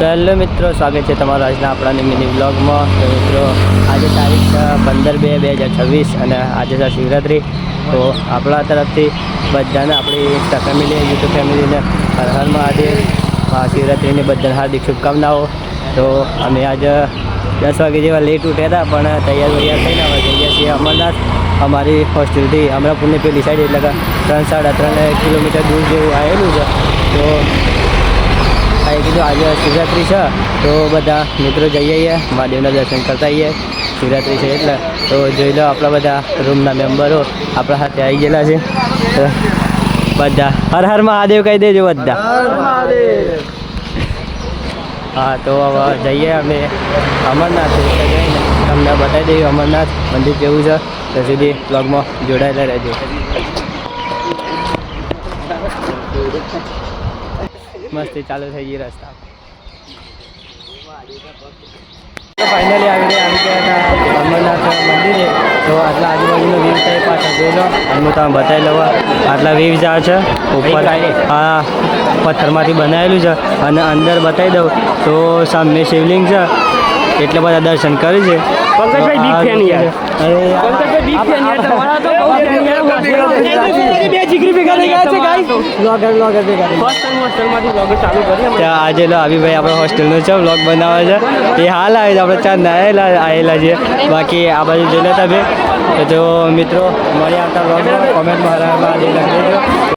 Hello મિત્રો, સ્વાગત છે તમારું આજના આપણા મિની બ્લોગમાં. તો મિત્રો આજે તારીખ 15/2/2026 અને આજે છે શિવરાત્રિ. તો આપણા તરફથી બધાને આપણી ઇન્સ્ટા ફેમિલી, યુટ્યુબ ફેમિલીને હર હર મહાદેવ, શિવરાત્રિની બધાને હાર્દિક શુભકામનાઓ. તો અમે આજે 10 વાગે જેવા લેટ ઉઠ્યા હતા, પણ તૈયાર થઈને અમે જઈએ છીએ અમરનાથ. અમારી હોસ્ટેલથી અમરાપુરની પેલી સાઈડ, એટલે કે 3-3.5 કિલોમીટર દૂર જેવું આવેલું છે. તો કીધું આજે શિવરાત્રિ છે તો બધા મિત્રો જઈએ મહાદેવના દર્શન કરતા આવીએ. શિવરાત્રિ છે એટલે તો જોઈ લો, આપણા બધા રૂમના મેમ્બરો આપણા સાથે આવી ગયેલા છે. તો બધા હર હર મહાદેવ કહી દેજો બધા. હા, તો હવે જઈએ અમે અમરનાથ. જઈને તમને બતાવી દઈએ અમરનાથ મંદિર કેવું છે. ત્યાં સુધી બ્લોગમાં જોડાયેલા રહેજો. મસ્તી ચાલુ થઈ ગઈ રસ્તા. ફાઇનલી આવી ગયા હતા અમરનાથ મંદિરે. તો આટલા આજુબાજુનો વ્યૂ થાય પાછા જોઈ લો, અને હું તમે બતાવી લઉં. આટલા વ્યૂ આ છે ઉપર, આ પથ્થરમાંથી બનાવેલું છે. અને અંદર બતાવી દઉં તો સામે શિવલિંગ છે, એટલે બધા દર્શન કરી છે. પંકજભાઈ બિગ ફેન યાર. અરે પંકજભાઈ બિગ ફેન યાર, તમારા તો બહુ ફેન યાર. બે જીગરી ભેગા થઈ ગયા છે ગાઈસ. બ્લોગર ભેગા હોસ્ટેલમાંથી બ્લોગ ચાલુ કરી. આજે લો અભિભાઈ આપણે હોસ્ટેલનો છે, બ્લોગ બનાવે છે. એ હાલ આવે છે, આપણે ચાંદ આવેલા છીએ. બાકી આ બાજુ જોઈ લેતા બે. તો મિત્રો મળી આવતા બ્લોગમાં કોમેન્ટમાં લખી દેજો.